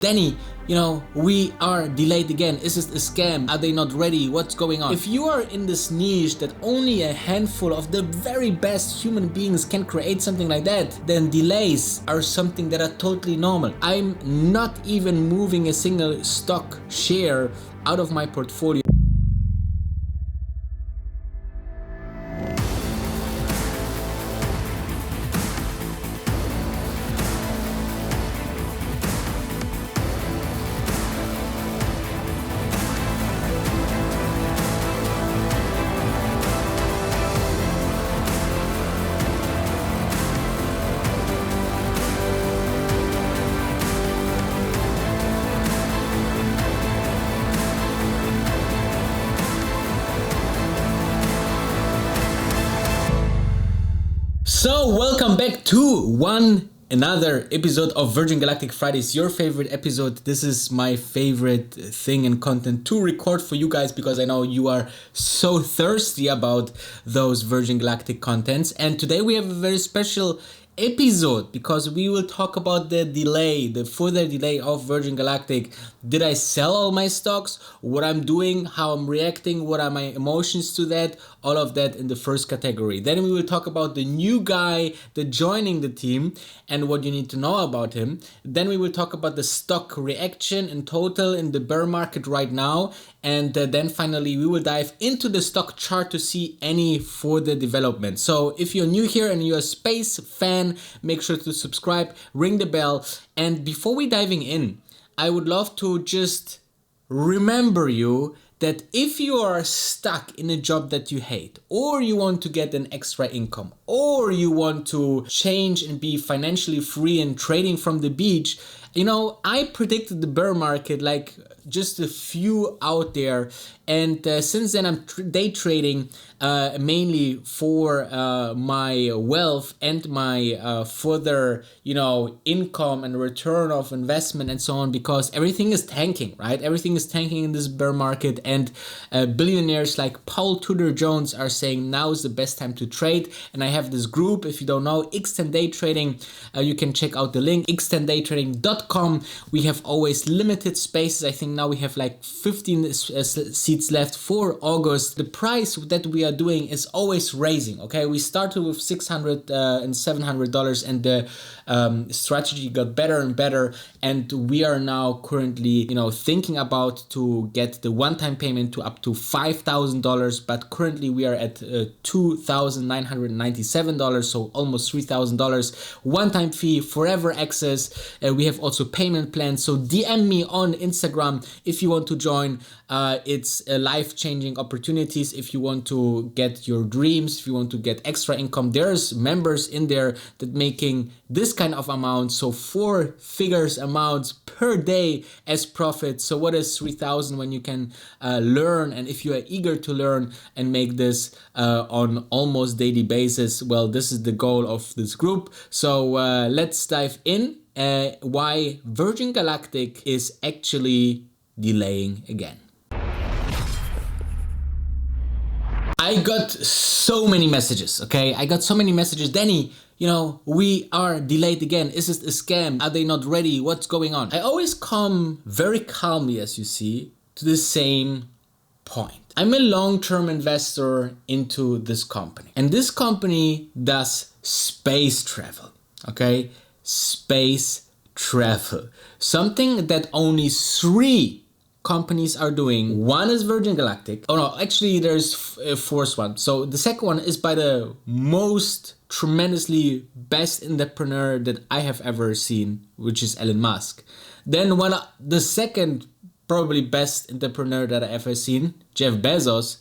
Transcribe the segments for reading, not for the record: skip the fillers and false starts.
Danny, we are delayed again. Is this a scam? Are they not ready? What's going on? If you are in this niche that only a handful of the very best human beings can create something like that, then delays are something that are totally normal. I'm not even moving a single stock share out of my portfolio. So welcome back to another episode of Virgin Galactic Fridays, your favorite episode. This is my favorite thing and content to record for you guys because I know you are so thirsty about those Virgin Galactic contents. And today we have a very special episode because we will talk about the further delay of Virgin Galactic. Did I sell all my stocks? What I'm doing, how I'm reacting, what are my emotions to that? All of that in the first category. Then we will talk about the new guy that joining the team and what you need to know about him. Then we will talk about the stock reaction in total in the bear market right now. And then finally we will dive into the stock chart to see any further development. So if you're new here and you're a space fan, make sure to subscribe, ring the bell. And before we diving in, I would love to just remember you that if you are stuck in a job that you hate, or you want to get an extra income, or you want to change and be financially free and trading from the beach, I predicted the bear market like just a few out there. And since then I'm day trading mainly for my wealth and my further, income and return of investment and so on, because everything is tanking, right? Everything is tanking in this bear market, and billionaires like Paul Tudor Jones are saying now is the best time to trade. And I have this group, if you don't know, X10 Day Trading, you can check out the link, x10daytrading.com. We have always limited spaces. I think now we have like 15 seats left for August. The price that we are doing is always raising. Okay, we started with $600 and $700, and the strategy got better and better. And we are now currently, thinking about to get the one-time payment to up to $5,000. But currently we are at $2,997, so almost $3,000 one-time fee, forever access. We have also payment plans. So DM me on Instagram if you want to join. It's life-changing opportunities. If you want to get your dreams, if you want to get extra income, there's members in there that making this kind of amount, so 4 figures amounts per day as profit. So what is 3,000 when you can learn, and if you are eager to learn and make this on almost daily basis, well, this is the goal of this group. So let's dive in why Virgin Galactic is actually delaying again. I got so many messages, okay? I got so many messages. Danny, we are delayed again. Is this a scam? Are they not ready? What's going on? I always come very calmly, as you see, to the same point. I'm a long-term investor into this company. And this company does space travel, okay? Space travel. Something that only 3 companies are doing. One is Virgin Galactic. Oh no, actually there's a fourth one. So the second one is by the most tremendously best entrepreneur that I have ever seen, which is Elon Musk. Then the second probably best entrepreneur that I ever seen, Jeff Bezos.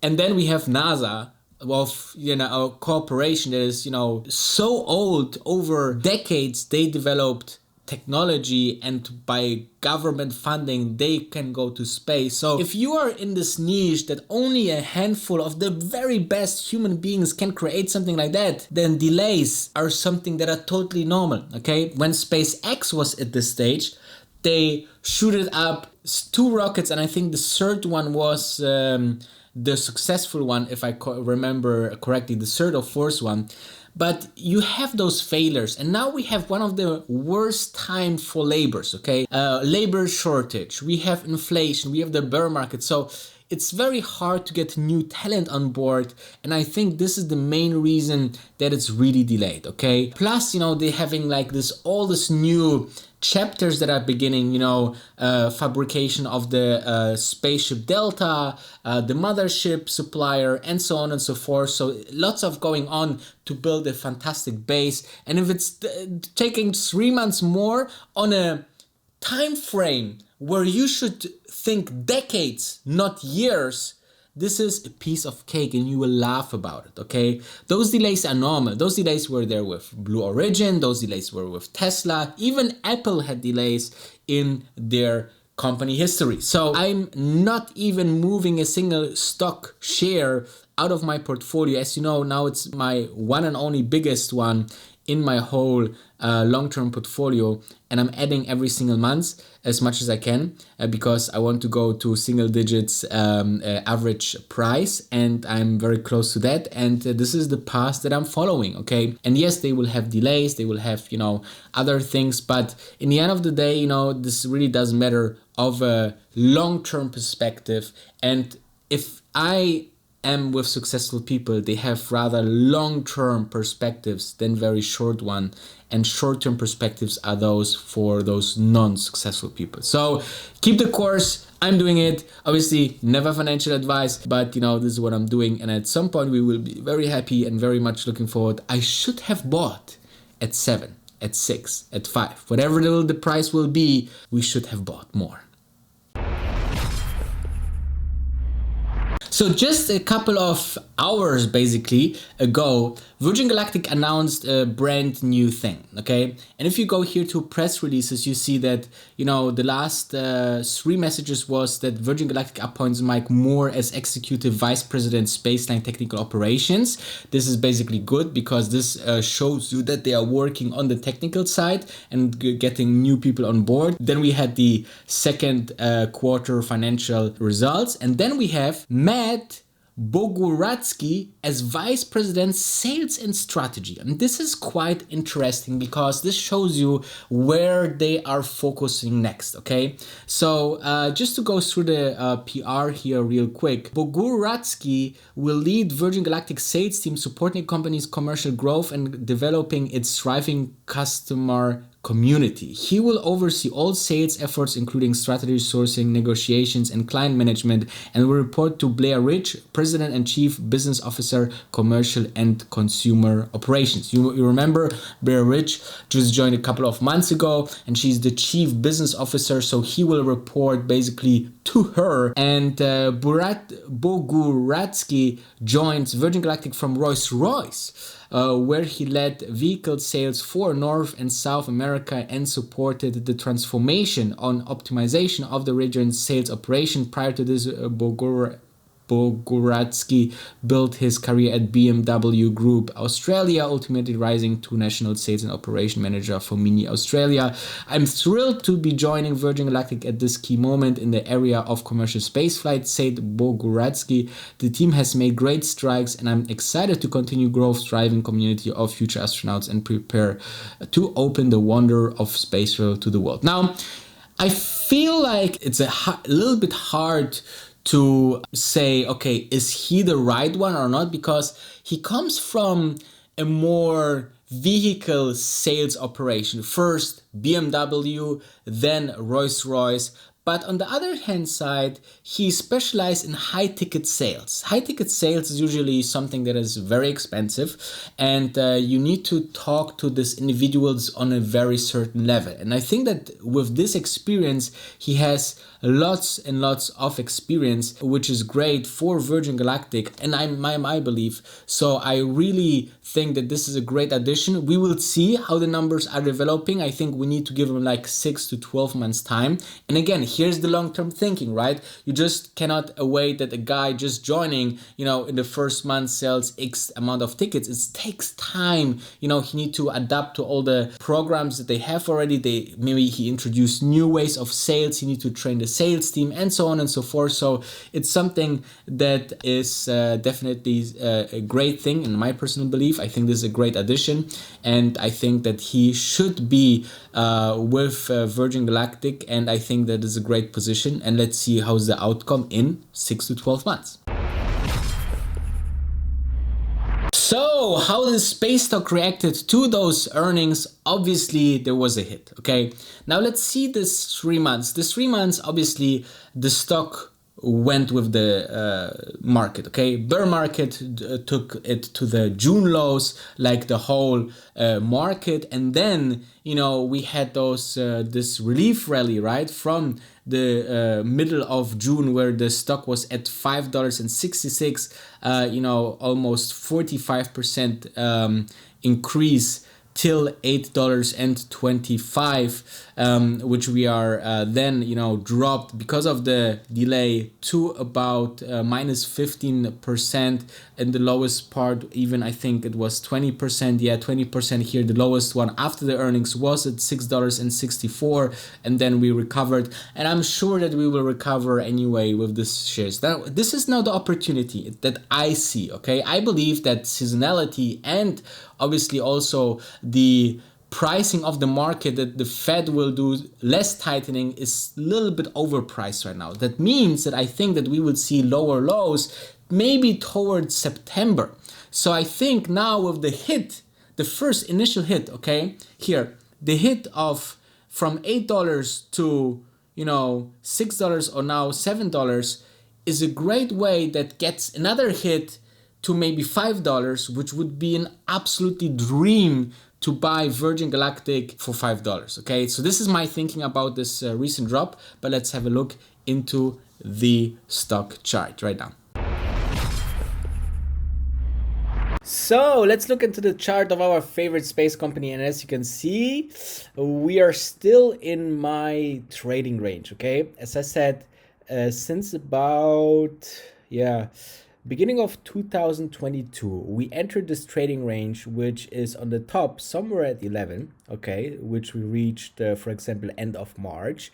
And then we have NASA, of a corporation that is so old. Over decades they developed technology, and by government funding they can go to space. So if you are in this niche that only a handful of the very best human beings can create something like that, then delays are something that are totally normal. Okay, when SpaceX was at this stage, they shooted up 2 rockets, and I think the third one was the successful one, if I remember correctly, the third or fourth one. But you have those failures, and now we have one of the worst time for labors, okay? Labor shortage, we have inflation, we have the bear market, so it's very hard to get new talent on board, and I think this is the main reason that it's really delayed, okay? Plus, you know, they're having like all this new chapters that are beginning, you know, fabrication of the spaceship Delta, the mothership supplier, and so on and so forth. So lots of going on to build a fantastic base. And if it's taking 3 months more on a time frame where you should think decades, not years, this is a piece of cake and you will laugh about it, okay? Those delays are normal. Those delays were there with Blue Origin, those delays were with Tesla, even Apple had delays in their company history. So I'm not even moving a single stock share out of my portfolio. As you know, now it's my one and only biggest one in my whole long-term portfolio, and I'm adding every single month as much as I can because I want to go to single digits average price, and I'm very close to that, and this is the path that I'm following, okay? And yes, they will have delays, they will have, you know, other things, but in the end of the day, you know, this really doesn't matter of a long-term perspective. And if I am with successful people, they have rather long-term perspectives than very short one, and short-term perspectives are those for those non-successful people. So keep the course. I'm doing it. Obviously never financial advice, but you know, this is what I'm doing, and at some point we will be very happy and very much looking forward. I should have bought at 7, at 6, at 5, whatever the price will be, we should have bought more. So just a couple of hours basically ago, Virgin Galactic announced a brand new thing, okay? And if you go here to press releases, you see that, you know, the last 3 messages was that Virgin Galactic appoints Mike Moore as Executive Vice President, Spaceline Technical Operations. This is basically good because this shows you that they are working on the technical side and getting new people on board. Then we had the second quarter financial results, and then we have Matt Bogoratsky as Vice President Sales and Strategy. And this is quite interesting because this shows you where they are focusing next, okay? So just to go through the PR here real quick, Bogoratsky will lead Virgin Galactic sales team supporting company's commercial growth and developing its thriving customer community. He will oversee all sales efforts, including strategy, sourcing, negotiations, and client management, and will report to Blair Rich, President and Chief Business Officer, Commercial and Consumer Operations. You remember Blair Rich just joined a couple of months ago, and she's the Chief Business Officer, so he will report basically to her. And Bogoratsky joins Virgin Galactic from Rolls-Royce, where he led vehicle sales for North and South America and supported the transformation on optimization of the region's sales operation. Prior to this, Bogoratsky built his career at BMW Group Australia, ultimately rising to National Sales and Operation Manager for Mini Australia. I'm thrilled to be joining Virgin Galactic at this key moment in the area of commercial spaceflight, said Bogoratsky. The team has made great strides, and I'm excited to continue growth, driving community of future astronauts and prepare to open the wonder of space travel to the world. Now, I feel like it's a little bit hard to say, okay, is he the right one or not? Because he comes from a more vehicle sales operation. First BMW, then Rolls-Royce. But on the other hand side, he specialized in high ticket sales. High ticket sales is usually something that is very expensive, and you need to talk to these individuals on a very certain level. And I think that with this experience, he has lots and lots of experience, which is great for Virgin Galactic, and I believe. So I really think that this is a great addition. We will see how the numbers are developing. I think we need to give him like 6 to 12 months time. And again, here's the long-term thinking, right? You just cannot await that a guy just joining, you know, in the first month sells X amount of tickets. It takes time. You know, he need to adapt to all the programs that they have already. Maybe he introduced new ways of sales. He need to train the sales team and so on and so forth. So it's something that is definitely a great thing in my personal belief. I think this is a great addition, and I think that he should be with Virgin Galactic, and I think that is a great position. And let's see how's the outcome in 6 to 12 months. So how the space stock reacted to those earnings? Obviously there was a hit. Okay, now let's see this 3 months. This 3 months, obviously the stock went with the market. Okay, bear market took it to the June lows, like the whole market, and then, you know, we had those this relief rally, right, from the middle of June, where the stock was at $5.66, you know, almost 45% increase till $8.25, which we are then, you know, dropped because of the delay to about minus 15%, and the lowest part, even I think it was 20%. Yeah, 20% here. The lowest one after the earnings was at $6.64, and then we recovered, and I'm sure that we will recover anyway with this shares. Now this is now the opportunity that I see. Okay, I believe that seasonality and obviously also the pricing of the market, that the Fed will do less tightening, is a little bit overpriced right now. That means that I think that we will see lower lows maybe towards September. So I think now with the hit, the first initial hit, okay, here, the hit of from $8 to, you know, $6 or now $7 is a great way that gets another hit to maybe $5, which would be an absolutely dream to buy Virgin Galactic for $5. Okay, so this is my thinking about this recent drop, but let's have a look into the stock chart right now. So let's look into the chart of our favorite space company, and as you can see, we are still in my trading range. Okay, as I said, since about beginning of 2022, we entered this trading range, which is on the top somewhere at 11, okay, which we reached, for example, end of March.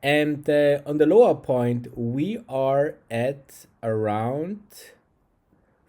And on the lower point, we are at around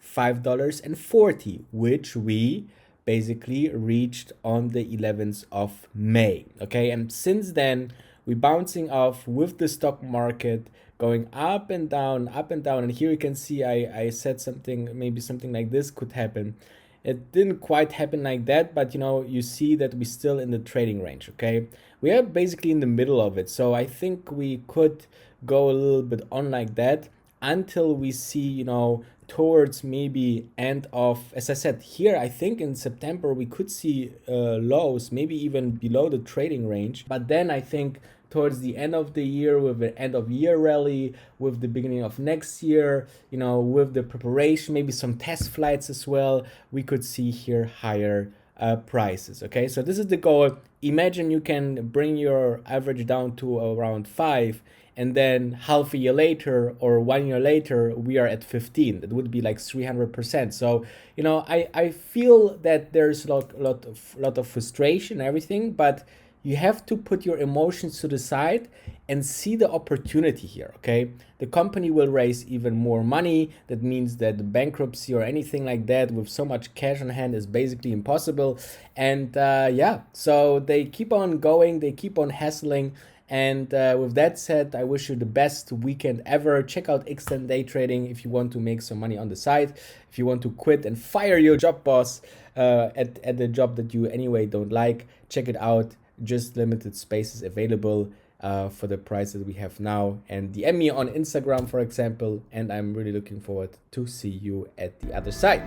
$5.40, which we basically reached on the 11th of May, okay? And since then, we're bouncing off with the stock market, going up and down, and here you can see I said something, maybe something like this could happen. It didn't quite happen like that, but you know, you see that we're still in the trading range. Okay, we are basically in the middle of it, so I think we could go a little bit on like that until we see, you know, towards maybe end of, as I said here, I think in September we could see lows, maybe even below the trading range, but then I think towards the end of the year, with the end of year rally, with the beginning of next year, you know, with the preparation, maybe some test flights as well, we could see here higher prices. Okay, so this is the goal. Imagine you can bring your average down to around 5, and then half a year later or 1 year later, we are at 15. That would be like 300%. So, you know, I feel that there's a lot of frustration and everything, but you have to put your emotions to the side and see the opportunity here, okay? The company will raise even more money. That means that the bankruptcy or anything like that with so much cash on hand is basically impossible. And so they keep on going, they keep on hustling. And with that said, I wish you the best weekend ever. Check out Extend Day Trading if you want to make some money on the side. If you want to quit and fire your job boss at the job that you anyway don't like, check it out. Just limited spaces available for the price that we have now. And DM me on Instagram, for example. And I'm really looking forward to see you at the other side.